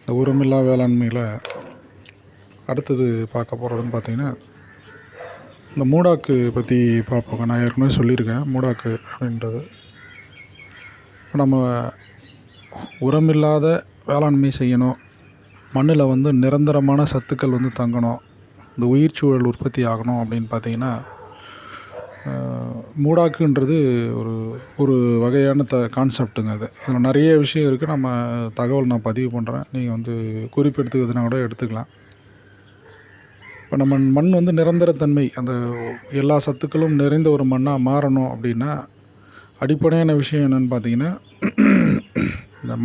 இந்த உரமில்லா வேளாண்மையில் அடுத்தது பார்க்க போகிறதுன்னு பார்த்திங்கன்னா, இந்த மூடாக்கு பற்றி பார்ப்போங்க. நான் ஏற்கனவே சொல்லியிருக்கேன் மூடாக்கு அப்படின்றது. நம்ம உரமில்லாத வேளாண்மை செய்யணும், மண்ணில் வந்து நிரந்தரமான சத்துக்கள் வந்து தங்கணும், இந்த உயிர் சூழல் உற்பத்தி ஆகணும் அப்படின்னு பார்த்திங்கன்னா, மூடாக்குன்றது ஒரு ஒரு வகையான கான்செப்ட்டுங்க. அது அதில் நிறைய விஷயம் இருக்குது. நம்ம தகவல் நான் பதிவு பண்ணுறேன், நீங்கள் வந்து குறிப்பெடுத்துக்கிறதுனா கூட எடுத்துக்கலாம். இப்போ நம்ம மண் வந்து நிரந்தரத்தன்மை, அந்த எல்லா சத்துக்களும் நிறைந்த ஒரு மண்ணாக மாறணும் அப்படின்னா அடிப்படையான விஷயம் என்னென்னு பார்த்தீங்கன்னா, இந்த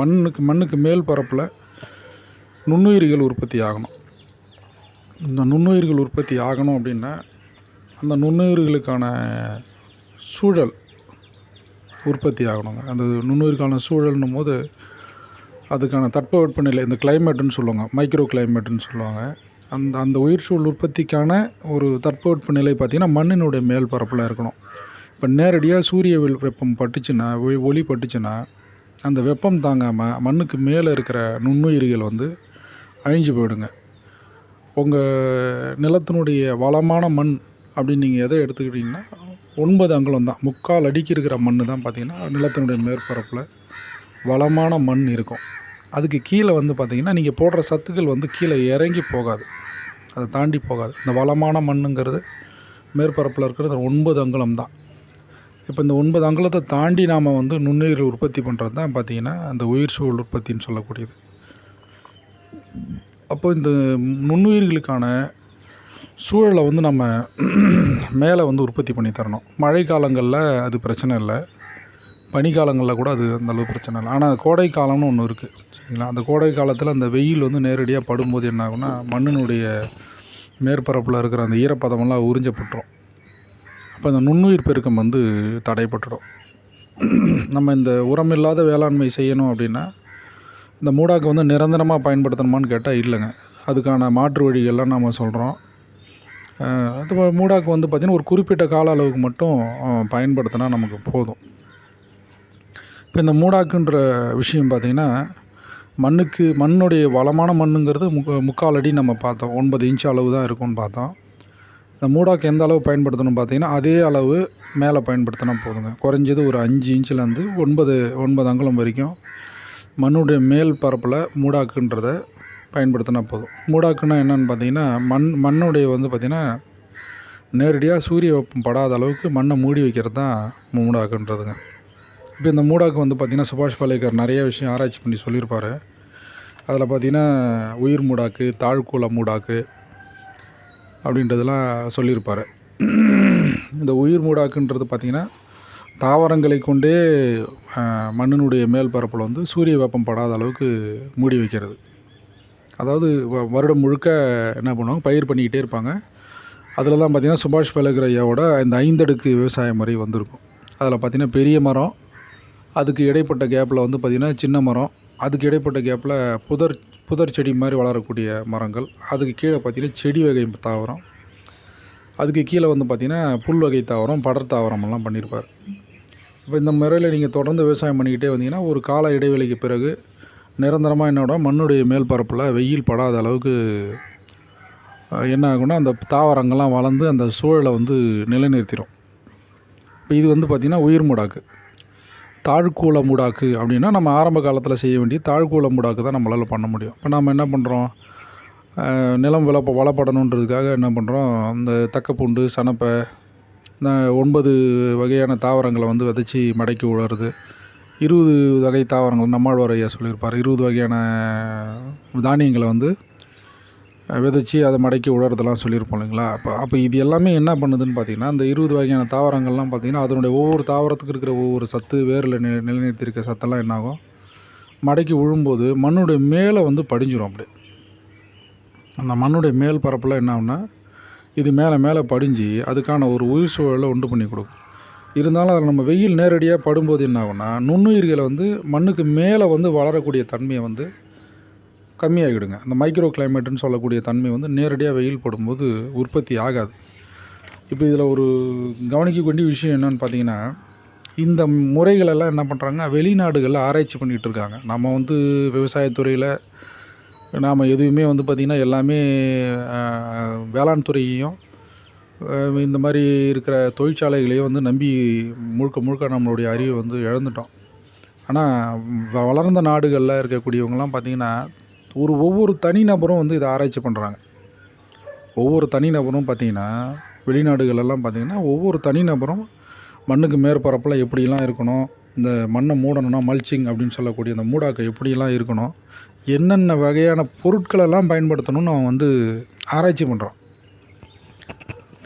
மண்ணுக்கு மேல் பரப்பில் நுண்ணுயிரிகள் உற்பத்தி ஆகணும். இந்த நுண்ணுயிர்கள் உற்பத்தி ஆகணும் அப்படின்னா அந்த நுண்ணுயிர்களுக்கான சூழல் உற்பத்தி ஆகணுங்க. அந்த நுண்ணுயிர்கான சூழல்னும் போது அதுக்கான தட்பவெப்பநிலை, இந்த கிளைமேட்டுன்னு சொல்லுவாங்க, மைக்ரோ கிளைமேட்டுன்னு சொல்லுவாங்க. அந்த உயிர் சூழல் உற்பத்திக்கான ஒரு தட்பவெப்பநிலை பார்த்திங்கன்னா மண்ணினுடைய மேல் பரப்பில் இருக்கணும். இப்போ நேரடியாக சூரிய வெப்பம் பட்டுச்சுன்னா, ஒளி பட்டுச்சுன்னா, அந்த வெப்பம் தாங்காமல் மண்ணுக்கு மேலே இருக்கிற நுண்ணுயிரிகள் வந்து அழிஞ்சு போயிடுங்க. உங்கள் நிலத்தினுடைய வளமான மண் அப்படின்னு நீங்கள் எதை எடுத்துக்கிட்டிங்கன்னா 9 அங்குலம் தான், 3/4 அடிக்கு இருக்கிற மண் தான் பார்த்திங்கன்னா நிலத்தினுடைய மேற்பரப்பில் வளமான மண் இருக்கும். அதுக்கு கீழே வந்து பார்த்திங்கன்னா நீங்கள் போடுற சத்துக்கள் வந்து கீழே இறங்கி போகாது, அதை தாண்டி போகாது. இந்த வளமான மண்ணுங்கிறது மேற்பரப்பில் இருக்கிறது 9 அங்குலம் தான். இப்போ இந்த 9 அங்குலத்தை தாண்டி நாம் வந்து நுண்ணுயிர் உற்பத்தி பண்ணுறது தான் பார்த்திங்கன்னா அந்த உயிர் சூழல் உற்பத்தின்னு சொல்லக்கூடியது. அப்போ இந்த நுண்ணுயிர்களுக்கான சூழலை வந்து நம்ம மேலே வந்து உற்பத்தி பண்ணி தரணும். மழை காலங்களில் அது பிரச்சனை இல்லை, பனிக்காலங்களில் கூட அது அந்தளவு பிரச்சனை இல்லை. ஆனால் கோடை காலம்னு ஒன்று இருக்குது, சரிங்களா? அந்த கோடை காலத்தில் அந்த வெயில் வந்து நேரடியாக படும்போது என்ன ஆகுனா மண்ணினுடைய மேற்பரப்பில் இருக்கிற அந்த ஈரப்பதமெல்லாம் உறிஞ்சப்பட்டுரும். அப்போ அந்த நுண்ணுயிர் பெருக்கம் வந்து தடைப்பட்டுடும். நம்ம இந்த உரமில்லாத வேளாண்மை செய்யணும் அப்படின்னா இந்த மூடாக்கு வந்து நிரந்தரமாக பயன்படுத்தணுமான்னு கேட்டால் இல்லைங்க. அதுக்கான மாற்று வழிகள்லாம் நம்ம சொல்கிறோம். அது மூடாக்கு வந்து பார்த்திங்கன்னா ஒரு குறிப்பிட்ட கால அளவுக்கு மட்டும் பயன்படுத்தினா நமக்கு போதும். இப்போ இந்த மூடாக்குன்ற விஷயம் பார்த்திங்கன்னா மண்ணுடைய வளமான மண்ணுங்கிறது 3/4 அடி நம்ம பார்த்தோம், 9 இன்ச் அளவு தான் இருக்கும்னு பார்த்தோம். இந்த மூடாக்கு எந்த அளவு பயன்படுத்தணும் பார்த்திங்கன்னா அதே அளவு மேலே பயன்படுத்தினா போதுங்க. குறைஞ்சது ஒரு 5 இன்ச்சிலேருந்து 9 அங்குலம் வரைக்கும் மண்ணுடைய மேல் பரப்பில் மூடாக்குன்றதை பயன்படுத்தினா போதும். மூடாக்குன்னா என்னென்னு பார்த்தீங்கன்னா மண்ணுடைய வந்து பார்த்திங்கன்னா நேரடியாக சூரிய வெப்பம் படாத அளவுக்கு மண்ணை மூடி வைக்கிறது தான் மூடாக்குன்றதுங்க. இப்போ இந்த மூடாக்கு வந்து பார்த்திங்கன்னா சுபாஷ் பாலேக்கர் நிறைய விஷயம் ஆராய்ச்சி பண்ணி சொல்லியிருப்பார். அதில் பார்த்திங்கன்னா உயிர் மூடாக்கு, தாழ்கூள மூடாக்கு அப்படின்றதெல்லாம் சொல்லியிருப்பார். இந்த உயிர் மூடாக்குன்றது பார்த்திங்கன்னா தாவரங்களை கொண்டே மண்ணினுடைய மேல் பரப்பில் வந்து சூரிய வெப்பம் படாத அளவுக்கு மூடி வைக்கிறது. அதாவது வருடம் முழுக்க என்ன பண்ணுவாங்க, பயிர் பண்ணிக்கிட்டே இருப்பாங்க. அதில் தான் பார்த்திங்கன்னா சுபாஷ் பாலேக்கர் ஐயாவோட இந்த 5 அடுக்கு விவசாய முறை வந்திருக்கும். அதில் பார்த்திங்கன்னா பெரிய மரம், அதுக்கு இடைப்பட்ட கேப்பில் வந்து பார்த்திங்கன்னா சின்ன மரம், அதுக்கு இடைப்பட்ட கேப்பில் புதர் செடி மாதிரி வளரக்கூடிய மரங்கள், அதுக்கு கீழே பார்த்திங்கன்னா செடி வகை தாவரம், அதுக்கு கீழே வந்து பார்த்திங்கன்னா புல் வகை தாவரம், படர் தாவரமெல்லாம் பண்ணியிருப்பார். இப்போ இந்த முறையில் நீங்கள் தொடர்ந்து விவசாயம் பண்ணிக்கிட்டே வந்தீங்கன்னா ஒரு கால இடைவெளிக்கு பிறகு நிரந்தரமாக என்னோட மண்ணுடைய மேல் பரப்பில் வெயில் படாத அளவுக்கு என்ன ஆகுன்னா அந்த தாவரங்கள்லாம் வளர்ந்து அந்த சூழலை வந்து நிலைநிறுத்திடும். இப்போ இது வந்து பார்த்திங்கன்னா உயிர் மூடாக்கு. தாழ்கூள மூடாக்கு அப்படின்னா நம்ம ஆரம்ப காலத்தில் செய்ய வேண்டிய தாழ்கூள மூடாக்கு தான் நம்மளால் பண்ண முடியும். இப்போ நம்ம என்ன பண்ணுறோம், நிலம் வளப்படணுன்றதுக்காக என்ன பண்ணுறோம், இந்த தக்கப்பூண்டு, சணப்பை, இந்த 9 வகையான தாவரங்களை வந்து விதைச்சி மடக்கி உழறது, 20 வகை தாவரங்கள் நம்மாழ்வார் ஐயா சொல்லியிருப்பார், 20 வகையான தானியங்களை வந்து விதைச்சி அதை மடக்கி உழறதெல்லாம் சொல்லியிருப்போம் இல்லைங்களா? அப்போ இது எல்லாமே என்ன பண்ணுதுன்னு பார்த்திங்கன்னா அந்த 20 வகையான தாவரங்கள்லாம் பார்த்திங்கன்னா அதனுடைய ஒவ்வொரு தாவரத்துக்கு இருக்கிற ஒவ்வொரு சத்து, வேரில் நிலைநிறுத்தியிருக்க சத்தெல்லாம் என்னாகும், மடக்கி உழும்போது மண்ணுடைய மேலே வந்து படிஞ்சிடும். அப்படி அந்த மண்ணுடைய மேல் பரப்பில் என்ன ஆகுன்னா இது மேலே படிஞ்சு அதுக்கான ஒரு உயிர் சூழலை உண்டு பண்ணி கொடுக்கும். இருந்தாலும் அதில் நம்ம வெயில் நேரடியாக படும்போது என்ன ஆகும்னா நுண்ணுயிர்களை வந்து மண்ணுக்கு மேலே வந்து வளரக்கூடிய தன்மையை வந்து கம்மியாகிடுங்க. அந்த மைக்ரோ கிளைமேட்டுன்னு சொல்லக்கூடிய தன்மை வந்து நேரடியாக வெயில் படும்போது உற்பத்தி ஆகாது. இப்போ இதில் ஒரு கவனிக்க வேண்டிய விஷயம் என்னென்னு பார்த்தீங்கன்னா இந்த முறைகளெல்லாம் என்ன பண்ணுறாங்க, வெளிநாடுகளில் ஆராய்ச்சி பண்ணிகிட்டு இருக்காங்க. நம்ம வந்து விவசாயத்துறையில் நாம் எதுவுமே வந்து பார்த்திங்கன்னா எல்லாமே வேளாண் துறையையும் இந்த மாதிரி இருக்கிற தொழிற்சாலைகளையும் வந்து நம்பி முழுக்க முழுக்க நம்மளுடைய அறிவை வந்து இழந்துட்டோம். ஆனால் வளர்ந்த நாடுகளில் இருக்கக்கூடியவங்கலாம் பார்த்திங்கன்னா ஒவ்வொரு தனிநபரும் வந்து இதை ஆராய்ச்சி பண்ணுறாங்க. ஒவ்வொரு தனிநபரும் பார்த்திங்கன்னா வெளிநாடுகளெல்லாம் பார்த்திங்கன்னா ஒவ்வொரு தனிநபரும் மண்ணுக்கு மேற்பரப்பில் எப்படிலாம் இருக்கணும், இந்த மண்ணை மூடணும்னா மல்ச்சிங் அப்படின்னு சொல்லக்கூடிய அந்த மூடாக்கை எப்படிலாம் இருக்கணும், என்னென்ன வகையான பொருட்களெல்லாம் பயன்படுத்தணும்னு அவன் வந்து ஆராய்ச்சி பண்ணுறான்.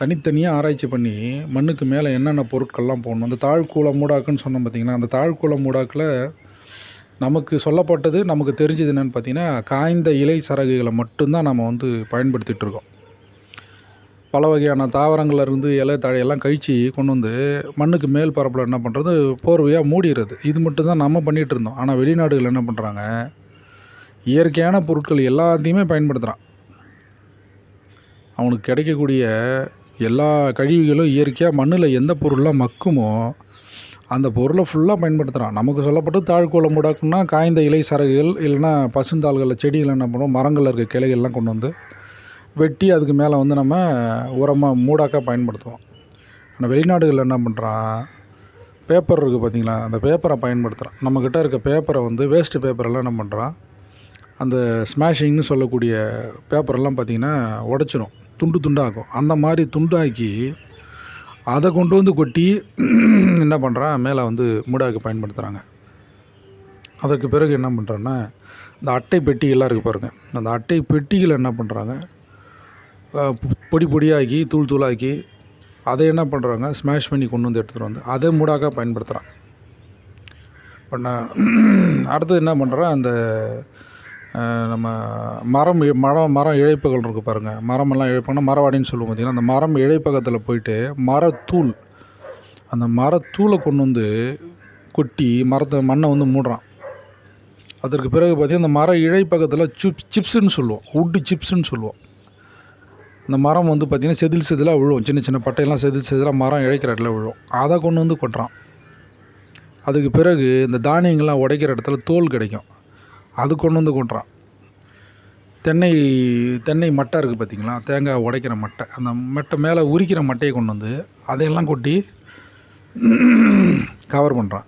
தனித்தனியாக ஆராய்ச்சி பண்ணி மண்ணுக்கு மேலே என்னென்ன பொருட்கள்லாம் போடணும். அந்த தாழ்கூள மூடாக்குன்னு சொன்னோம் பார்த்திங்கன்னா, அந்த தாழ்கூள மூடாக்கில் நமக்கு சொல்லப்பட்டது, நமக்கு தெரிஞ்சது என்னென்னு பார்த்திங்கன்னா, காய்ந்த இலை சரகுகளை மட்டும்தான் நம்ம வந்து பயன்படுத்திகிட்ருக்கோம். பல வகையான தாவரங்கள்லேருந்து இலை தழையெல்லாம் கழித்து கொண்டு வந்து மண்ணுக்கு மேல் பரப்பில் என்ன பண்ணுறது, போர்வையாக மூடிடுறது. இது மட்டும்தான் நம்ம பண்ணிகிட்டு இருந்தோம். ஆனால் வெளிநாடுகள் என்ன பண்ணுறாங்க, இயற்கையான பொருட்கள் எல்லாத்தையுமே பயன்படுத்துகிறான். அவனுக்கு கிடைக்கக்கூடிய எல்லா கழிவுகளும் இயற்கையாக மண்ணில் எந்த பொருள்லாம் மக்குமோ அந்த பொருளை ஃபுல்லாக பயன்படுத்துகிறான். நமக்கு சொல்லப்பட்டு தாழ்கூள மூடாக்குன்னா காய்ந்த இலை சரகுகள், இல்லைன்னா பசுந்தாள்களில் செடிகள் என்ன பண்ணுவோம், மரங்களில் இருக்க கிளைகள்லாம் கொண்டு வந்து வெட்டி அதுக்கு மேலே வந்து நம்ம உரமாக மூடாக்காக பயன்படுத்துவோம். ஆனால் வெளிநாடுகளில் என்ன பண்ணுறான், பேப்பர் இருக்குது பார்த்திங்களா, அந்த பேப்பரை பயன்படுத்துகிறான். நம்மக்கிட்ட இருக்க பேப்பரை வந்து வேஸ்ட்டு பேப்பரெல்லாம் என்ன பண்ணுறான், அந்த ஸ்மாஷிங்னு சொல்லக்கூடிய பேப்பரெல்லாம் பார்த்திங்கன்னா உடச்சிரும், துண்டு துண்டாக்கும். அந்த மாதிரி துண்டாக்கி அதை கொண்டு வந்து கொட்டி என்ன பண்ணுறான், மேலே வந்து மூடாக்கு பயன்படுத்துகிறாங்க. அதற்கு பிறகு என்ன பண்ணுறான்னா, இந்த அட்டை பெட்டிகள்லாம் இருக்குது பாருங்கள், அந்த அட்டை பெட்டிகளை என்ன பண்ணுறாங்க, பொடி பொடியாக்கி தூள் தூளாக்கி அதை என்ன பண்ணுறாங்க, ஸ்மாஷ் பண்ணி கொண்டு வந்து எடுத்துகிட்டு வந்து அதை மூடாக்காக பயன்படுத்துகிறான். அடுத்தது என்ன பண்ணுறான், அந்த நம்ம மரம் இழைப்புகள் இருக்குது பாருங்கள், மரமெல்லாம் இழைப்பாங்கன்னா மரவாடின்னு சொல்லுவோம் பார்த்திங்கன்னா, அந்த மரம் இழைப்பகத்தில் போயிட்டு மரத்தூள், அந்த மரத்தூளை கொண்டு வந்து கொட்டி மண்ணை வந்து மூடுறான். அதற்கு பிறகு பார்த்திங்கன்னா அந்த மர இழைப்பகத்தில் சிப்ஸுன்னு சொல்லுவோம், வுட்டு சிப்ஸுன்னு சொல்லுவோம். இந்த மரம் வந்து பார்த்திங்கன்னா செதிலாக விழுவும், சின்ன சின்ன பட்டையெல்லாம் செதிலாக மரம் இழைக்கிற இடத்துல விழுவும், அதை கொண்டு வந்து கொட்டுறான். அதுக்கு பிறகு இந்த தானியங்கள்லாம் உடைக்கிற இடத்துல தோல் கிடைக்கும், அது கொண்டு வந்து கொட்டுறான். தென்னை மட்டை இருக்குது பார்த்திங்களா, தேங்காய் உடைக்கிற மட்டை, அந்த மட்டை மேலே உரிக்கிற மட்டையை கொண்டு வந்து அதையெல்லாம் கொட்டி கவர் பண்ணுறான்.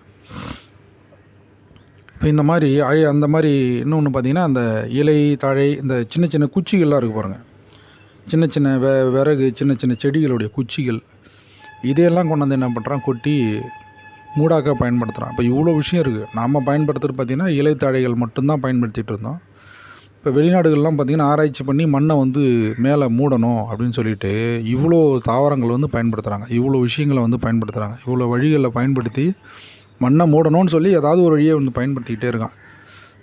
இப்போ இந்த மாதிரி அந்த மாதிரி இன்னொன்று பார்த்திங்கன்னா, அந்த இலை தழை இந்த சின்ன சின்ன குச்சிகள்லாம் இருக்குது பாருங்கள், சின்ன சின்ன விறகு, சின்ன சின்ன செடிகளுடைய குச்சிகள், இதையெல்லாம் கொண்டு வந்து என்ன பண்ணுறான், கொட்டி மூடாக்காக பயன்படுத்துகிறான். இப்போ இவ்வளோ விஷயம் இருக்குது. நாம் பயன்படுத்துகிறது பார்த்திங்கன்னா இலை தழைகள் மட்டும்தான் பயன்படுத்திகிட்டு இருந்தோம். இப்போ வெளிநாடுகள்லாம் பார்த்திங்கன்னா ஆராய்ச்சி பண்ணி மண்ணை வந்து மேலே மூடணும் அப்படின்னு சொல்லிட்டு இவ்வளோ தாவரங்கள் வந்து பயன்படுத்துகிறாங்க, இவ்வளோ விஷயங்களை வந்து பயன்படுத்துகிறாங்க, இவ்வளோ வழிகளில் பயன்படுத்தி மண்ணை மூடணும்னு சொல்லி ஏதாவது ஒரு வழியை வந்து பயன்படுத்திக்கிட்டே இருக்கான்.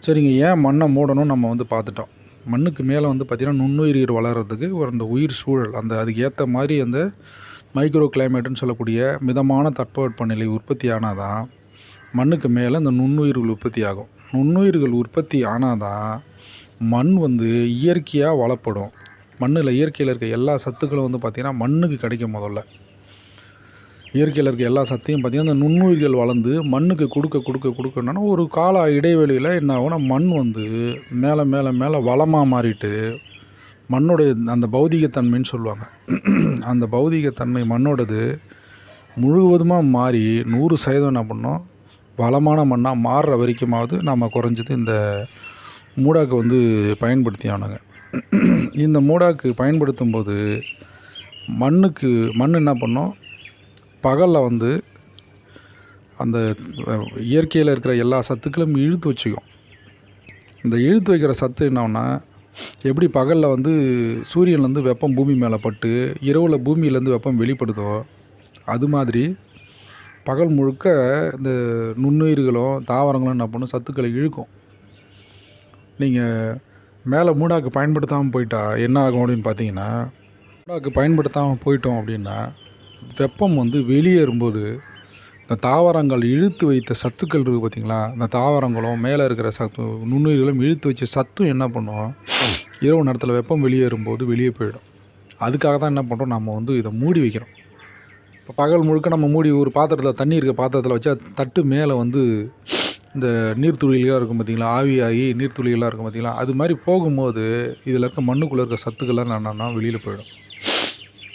சரிங்க, ஏன் மண்ணை மூடணும்னு நம்ம வந்து பார்த்துட்டோம். மண்ணுக்கு மேலே வந்து பார்த்திங்கன்னா நுண்ணுயிர்கள் வளர்கிறதுக்கு ஒரு அந்த உயிர் சூழல், அந்த அதுக்கு ஏற்ற மாதிரி அந்த மைக்ரோ கிளைமேட்டுன்னு சொல்லக்கூடிய மிதமான தட்பவெப்பநிலை உற்பத்தி ஆனால் தான் மண்ணுக்கு மேலே இந்த நுண்ணுயிர்கள் உற்பத்தி ஆகும். நுண்ணுயிர்கள் உற்பத்தி ஆனால் தான் மண் வந்து இயற்கையாக வளப்படும். மண்ணில் இயற்கையில் இருக்க எல்லா சத்துக்களும் வந்து பார்த்திங்கன்னா மண்ணுக்கு கிடைக்கும். முதல்ல இயற்கையில் இருக்க எல்லா சத்தையும் பார்த்திங்கன்னா அந்த நுண்ணுயிர்கள் வளர்ந்து மண்ணுக்கு கொடுக்கணுன்னா ஒரு கால இடைவெளியில் என்ன ஆகும்னா மண் வந்து மேலே மேலே மேலே வளமாக மாறிட்டு மண்ணோடைய அந்த பௌதிகத்தன்மைன்னு சொல்லுவாங்க, அந்த பௌதிகத்தன்மை மண்ணோடது முழுவதுமாக மாறி 100% என்ன பண்ணோம், வளமான மண்ணாக மாறுற வரைக்குமாவது நம்ம குறைஞ்சது இந்த மூடாக்கு வந்து பயன்படுத்தி ஆனுங்க. இந்த மூடாக்கு பயன்படுத்தும் போது மண் என்ன பண்ணோம், பகலில் வந்து அந்த இயற்கையில் இருக்கிற எல்லா சத்துக்களும் இழுத்து வச்சுக்கும். இந்த இழுத்து வைக்கிற சத்து என்னன்னா, எப்படி பகலில் வந்து சூரியன்லேருந்து வெப்பம் பூமி மேலே பட்டு இரவில் பூமியிலேருந்து வெப்பம் வெளிப்படுதோ, அது மாதிரி பகல் முழுக்க இந்த நுண்ணுயிர்களும் தாவரங்களும் என்ன பண்ணும், சத்துக்களை இழுக்கும். நீங்கள் மேலே மூடாக்கு பயன்படுத்தாமல் போயிட்டா என்ன ஆகும் அப்படின்னு பார்த்தீங்கன்னா, மூடாக்கு பயன்படுத்தாமல் போயிட்டோம் அப்படின்னா வெப்பம் வந்து வெளியேறும்போது இந்த தாவரங்கள் இழுத்து வைத்த சத்துக்கள் இருக்குது பார்த்திங்களா, இந்த தாவரங்களும் மேலே இருக்கிற நுண்ணுயிர்களும் இழுத்து வச்ச சத்தும் என்ன பண்ணுவோம், இரவு நேரத்தில் வெப்பம் வெளியேறும்போது வெளியே போயிடும். அதுக்காக தான் என்ன பண்ணுறோம், நம்ம வந்து இதை மூடி வைக்கிறோம். இப்போ பகல் முழுக்க நம்ம மூடி ஒரு பாத்திரத்தில், தண்ணி இருக்க பாத்திரத்தில் வச்சா தட்டு மேலே வந்து இந்த நீர்த்துளிகளாக இருக்கும் பார்த்திங்களா, ஆவியாகி நீர்த்துளிகளாக இருக்கும் பார்த்திங்களா, அது மாதிரி போகும்போது இதில் இருக்க மண்ணுக்குள்ளே இருக்க சத்துக்கள்லாம் என்னென்னா வெளியில் போயிடும்.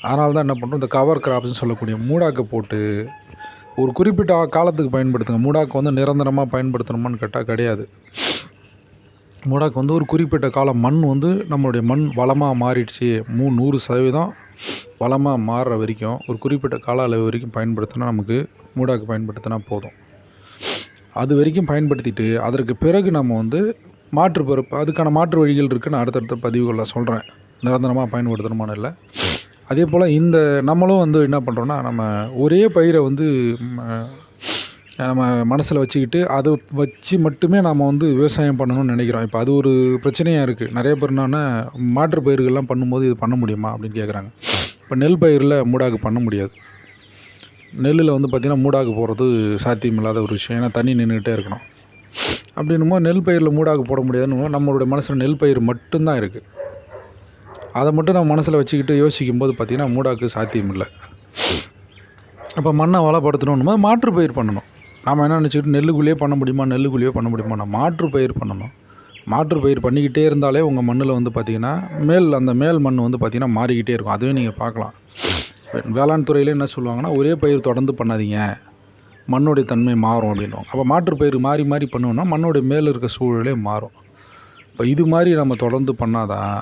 அதனால தான் என்ன பண்ணுறோம், இந்த கவர் கிராப்ஸ்னு சொல்லக்கூடிய மூடாக்கை போட்டு ஒரு குறிப்பிட்ட காலத்துக்கு பயன்படுத்துங்க. மூடாக்கு வந்து நிரந்தரமாக பயன்படுத்தணுமான்னு கேட்டால் கிடையாது. மூடாக்கு வந்து ஒரு குறிப்பிட்ட காலம் மண் வந்து நம்மளுடைய மண் வளமாக மாறிடுச்சு, 100% வளமாக மாறுற வரைக்கும் ஒரு குறிப்பிட்ட கால அளவு வரைக்கும் பயன்படுத்தினா நமக்கு மூடாக்கு பயன்படுத்தினா போதும். அது வரைக்கும் பயன்படுத்திட்டு அதற்கு பிறகு நம்ம வந்து அதுக்கான மாற்று வழிகள் இருக்குதுன்னு அடுத்தடுத்த பதிவுகளில் சொல்கிறேன். நிரந்தரமாக பயன்படுத்தணுமான்னு இல்லை. அதே போல் நம்மளும் வந்து என்ன பண்ணுறோன்னா, நம்ம ஒரே பயிரை வந்து நம்ம மனசில் வச்சுக்கிட்டு அதை வச்சு மட்டுமே நாம் வந்து விவசாயம் பண்ணணும்னு நினைக்கிறோம். இப்போ அது ஒரு பிரச்சனையாக இருக்குது. நிறைய பேர் என்னென்னா, மாற்று பயிர்கள்லாம் பண்ணும்போது இது பண்ண முடியுமா அப்படின்னு கேட்குறாங்க. இப்போ நெல் பயிரில் மூடாக்கு பண்ண முடியாது. நெல்லில் வந்து பார்த்திங்கன்னா மூடாக்கு போடுறது சாத்தியமில்லாத ஒரு விஷயம். ஏன்னா தண்ணி நின்றுக்கிட்டே இருக்கணும். அப்படின்னும்போது நெல் பயிரில் மூடாக்கு போட முடியாதுன்னு நம்மளுடைய மனசில் நெல் பயிர் மட்டும்தான் இருக்குது. அதை மட்டும் நம்ம மனசில் வச்சுக்கிட்டு யோசிக்கும்போது பார்த்திங்கன்னா மூடாக்கு சாத்தியம் இல்லை. அப்போ மண்ணை வளப்படுத்தணுன்னும் போது மாற்று பயிர் பண்ணணும். நாம் என்ன நினச்சிக்கிட்டு நெல்லுக்குள்ளேயே பண்ண முடியுமா, மாற்று பயிர் பண்ணணும். மாற்று பயிர் பண்ணிக்கிட்டே இருந்தாலே உங்கள் மண்ணில் வந்து பார்த்திங்கன்னா அந்த மேல் மண் வந்து பார்த்திங்கன்னா மாறிக்கிட்டே இருக்கும். அதுவே நீங்கள் பார்க்கலாம். வேளாண் துறையில் என்ன சொல்லுவாங்கன்னா, ஒரே பயிர் தொடர்ந்து பண்ணாதீங்க, மண்ணுடைய தன்மை மாறும் அப்படின்வாங்க. அப்போ மாற்று பயிர் மாறி மாறி பண்ணோன்னா மண்ணுடைய மேலே இருக்க சூழலே மாறும். இப்போ இது மாதிரி நம்ம தொடர்ந்து பண்ணாதான்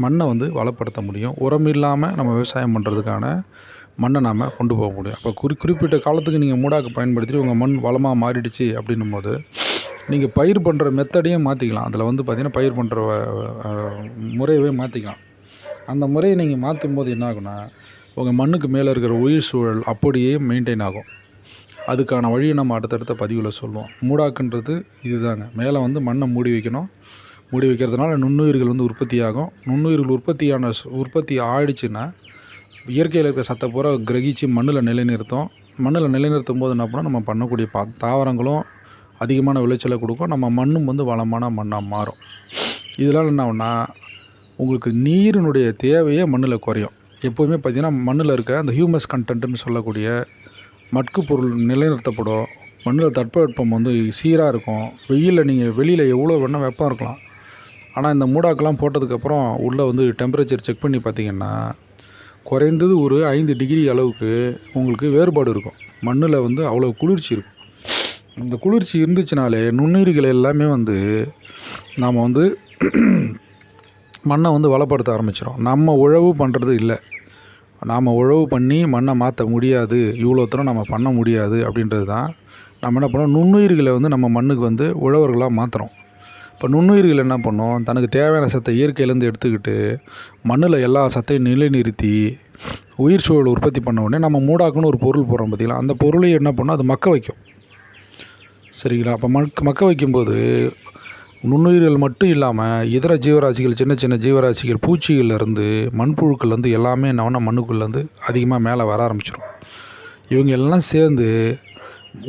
மண்ணை வந்து வளப்படுத்த முடியும். உரம் இல்லாமல் நம்ம விவசாயம் பண்ணுறதுக்கான மண்ணை நாம் கொண்டு போக முடியும். அப்போ குறிப்பிட்ட காலத்துக்கு நீங்கள் மூடாக்கு பயன்படுத்தி உங்கள் மண் வளமாக மாறிடுச்சு அப்படின்னும் போது நீங்கள் பயிர் பண்ணுற மெத்தடையும் மாற்றிக்கலாம். அதில் வந்து பார்த்திங்கன்னா பயிர் பண்ணுற முறையவே மாற்றிக்கலாம். அந்த முறையை நீங்கள் மாற்றும் போது என்ன ஆகுனா, உங்கள் மண்ணுக்கு மேலே இருக்கிற உயிர் சூழல் அப்படியே மெயின்டைன் ஆகும். அதுக்கான வழியை நம்ம அடுத்தடுத்த பதிவில் சொல்லுவோம். மூடாக்குன்றது இதுதாங்க. மேலே வந்து மண்ணை மூடி வைக்கணும். மூடி வைக்கிறதுனால நுண்ணுயிர்கள் வந்து உற்பத்தி ஆகும். நுண்ணுயிர்கள் உற்பத்தி ஆகிடுச்சுன்னா இயற்கையில் இருக்கிற சத்தை பூரா கிரகிச்சு மண்ணில் நிலைநிறுத்தும். மண்ணில் நிலைநிறுத்தும் போது என்ன பண்ணால் நம்ம பண்ணக்கூடிய தாவரங்களும் அதிகமான விளைச்சலை கொடுக்கும். நம்ம மண்ணும் வந்து வளமான மண்ணாக மாறும். இதனால் என்ன ஆகும்னா, உங்களுக்கு நீரினுடைய தேவையே மண்ணில் குறையும். எப்போவுமே பார்த்திங்கன்னா மண்ணில் இருக்க அந்த ஹியூமஸ் கண்டென்ட்னு சொல்லக்கூடிய மட்கு பொருள் நிலைநிறுத்தப்படும். மண்ணில் தட்பவெப்பம் வந்து சீராக இருக்கும். நீங்கள் வெளியில் எவ்வளோ வேணால் வெப்பம் இருக்கலாம். ஆனால் இந்த மூடாக்கெல்லாம் போட்டதுக்கப்புறம் உள்ளே வந்து டெம்பரேச்சர் செக் பண்ணி பார்த்திங்கன்னா குறைந்தது ஒரு 5 டிகிரி அளவுக்கு உங்களுக்கு வேறுபாடு இருக்கும். மண்ணில் வந்து அவ்வளோ குளிர்ச்சி இருக்கும். இந்த குளிர்ச்சி இருந்துச்சுனாலே நுண்ணுயிர்கள் எல்லாமே வந்து நாம் வந்து மண்ணை வந்து வளப்படுத்த ஆரம்பிச்சிடும். நம்ம உழவு பண்ணுறது இல்லை. நாம் உழவு பண்ணி மண்ணை மாற்ற முடியாது, இவ்வளோ தூரம் நம்ம பண்ண முடியாது அப்படின்றது தான் நம்ம என்ன பண்ணோம், நுண்ணுயிர்களை வந்து நம்ம மண்ணுக்கு வந்து உழவர்களாக மாற்றுறோம். இப்போ நுண்ணுயிர்கள் என்ன பண்ணோம், தனக்கு தேவையான சத்தை இயற்கையிலேருந்து எடுத்துக்கிட்டு மண்ணில் எல்லா சத்தையும் நிலைநிறுத்தி உயிர் சூழல் உற்பத்தி பண்ண உடனே நம்ம மூடாக்குன்னு ஒரு பொருள் போடுறோம் பார்த்திங்களா, அந்த பொருளையும் என்ன பண்ணோம், அது மக்க வைக்கும். சரிங்களா? அப்போ மக்க வைக்கும்போது நுண்ணுயிர்கள் மட்டும் இல்லாமல் இதர ஜீவராசிகள், சின்ன சின்ன ஜீவராசிகள், பூச்சிகள்லேருந்து மண்புழுக்கள்லேருந்து எல்லாமே என்ன மண்ணுக்குள்ளேருந்து அதிகமாக மேலே வர ஆரம்பிச்சிடும். இவங்க எல்லாம் சேர்ந்து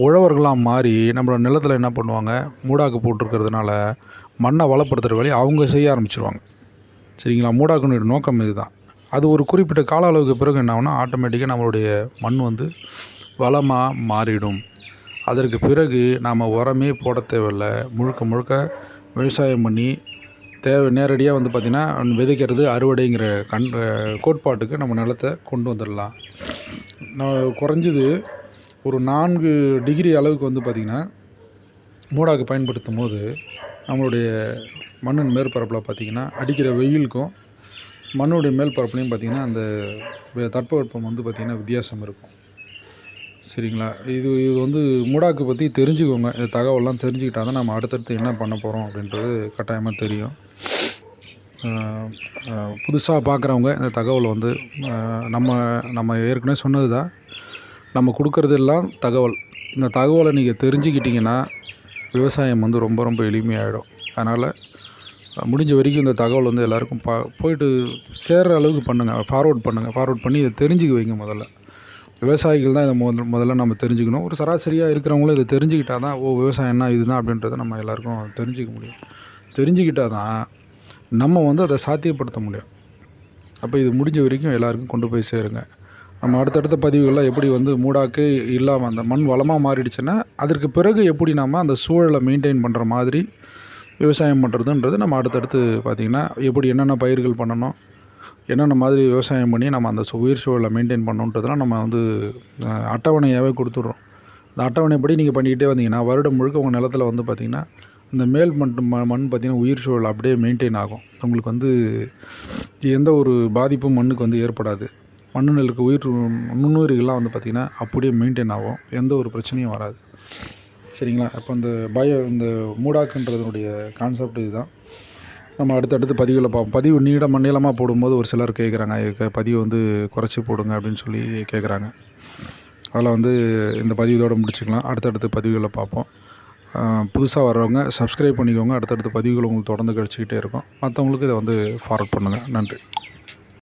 உழவர்களாக மாறி நம்மளோட நிலத்தில் என்ன பண்ணுவாங்க, மூடாக்கு போட்டிருக்கிறதுனால மண்ணை வளப்படுத்துகிற வேலையை அவங்க செய்ய ஆரம்பிச்சிருவாங்க. சரிங்களா? மூடாக்குனுடைய நோக்கம் இதுதான். அது ஒரு குறிப்பிட்ட கால அளவுக்கு பிறகு என்ன ஆகுனா, ஆட்டோமேட்டிக்காக நம்மளுடைய மண் வந்து வளமாக மாறிடும். அதற்கு பிறகு நாம் உரமே போட தேவையில்லை. முழுக்க முழுக்க விவசாயம் பண்ணி நேரடியாக வந்து பார்த்திங்கன்னா விதைக்கிறது அறுவடைங்கிற கோட்பாட்டுக்கு நம்ம நிலத்தை கொண்டு வந்துடலாம். குறைஞ்சது ஒரு 4 டிகிரி அளவுக்கு வந்து பார்த்திங்கன்னா மூடாக்கு பயன்படுத்தும் போது நம்மளுடைய மண்ணின் மேற்பரப்பில் பார்த்திங்கன்னா அடிக்கிற வெயிலுக்கும் மண்ணுடைய மேற்பரப்புலையும் பார்த்திங்கன்னா அந்த தட்பவெப்பம் வந்து பார்த்திங்கன்னா வித்தியாசம் இருக்கும். சரிங்களா? இது வந்து மூடாக்கு பற்றி தெரிஞ்சுக்கோங்க. இந்த தகவலாம் தெரிஞ்சுக்கிட்டால் தான் நம்ம அடுத்தடுத்து என்ன பண்ண போகிறோம் அப்படின்றது கட்டாயமாக தெரியும். புதுசாக பார்க்குறவங்க இந்த தகவலை வந்து நம்ம ஏற்கனவே சொன்னது தான், நம்ம கொடுக்குறதெல்லாம் தகவல். இந்த தகவலை நீங்கள் தெரிஞ்சுக்கிட்டிங்கன்னா விவசாயம் வந்து ரொம்ப ரொம்ப எளிமையாகிடும். அதனால் முடிஞ்ச வரைக்கும் இந்த தகவல் வந்து எல்லாருக்கும் போயிட்டு சேர்கிற அளவுக்கு பண்ணுங்கள். ஃபார்வர்ட் பண்ணி இதை தெரிஞ்சுக்க வைங்க. விவசாயிகள் தான் இதை முதல்ல நம்ம தெரிஞ்சுக்கணும். ஒரு சராசரியாக இருக்கிறவங்களும் இதை தெரிஞ்சுக்கிட்டால் தான் விவசாயம்னா இதுதான் அப்படின்றத நம்ம எல்லாருக்கும் தெரிஞ்சுக்க முடியும். தெரிஞ்சுக்கிட்டால் தான் நம்ம வந்து அதை சாத்தியப்படுத்த முடியும். அப்போ இது முடிஞ்ச வரைக்கும் எல்லாருக்கும் கொண்டு போய் சேருங்க. நம்ம அடுத்தடுத்த பதிவுகளில் எப்படி வந்து மூடாக்கு இல்லாமல் அந்த மண் வளமாக மாறிடுச்சுன்னா அதற்கு பிறகு எப்படி நம்ம அந்த சூழலை மெயின்டைன் பண்ணுற மாதிரி விவசாயம் பண்ணுறதுன்றது நம்ம அடுத்தடுத்து பார்த்திங்கன்னா எப்படி என்னென்ன பயிர்கள் பண்ணணும், என்னென்ன மாதிரி விவசாயம் பண்ணி நம்ம அந்த உயிர் சூழலை மெயின்டைன் பண்ணணுன்றதெல்லாம் நம்ம வந்து அட்டவணையாகவே கொடுத்துட்றோம். அந்த அட்டவணைப்படி நீங்கள் பண்ணிக்கிட்டே வந்தீங்கன்னா வருடம் முழுக்க உங்கள் நிலத்தில் வந்து பார்த்திங்கன்னா இந்த மேல் மண் பார்த்திங்கன்னா உயிர் சூழல் அப்படியே மெயின்டைன் ஆகும். உங்களுக்கு வந்து எந்த ஒரு பாதிப்பும் மண்ணுக்கு வந்து ஏற்படாது. மண்ணில் இருக்க நுண்ணுயிர்கள்லாம் வந்து பார்த்திங்கன்னா அப்படியே மெயின்டைன் ஆகும். எந்த ஒரு பிரச்சனையும் வராது. சரிங்களா? அப்போ இந்த மூடாக்குன்றதுனுடைய கான்செப்ட் இதுதான். நம்ம அடுத்தடுத்து பதிவுகளை பார்ப்போம். பதிவு நீளமாக போடும்போது ஒரு சிலர் கேட்குறாங்க, பதிவு வந்து குறைச்சி போடுங்க அப்படின்னு சொல்லி கேட்குறாங்க. அதில் வந்து இந்த பதிவு இதோட முடிச்சுக்கலாம். அடுத்தடுத்து பதிவுகளை பார்ப்போம். புதுசாக வர்றவங்க சப்ஸ்கிரைப் பண்ணிக்கோங்க. அடுத்தடுத்த பதிவுகள் உங்களுக்கு தொடர்ந்து கிடச்சிக்கிட்டே இருக்கும். மற்றவங்களுக்கு இதை வந்து ஃபார்வர்ட் பண்ணுங்கள். நன்றி.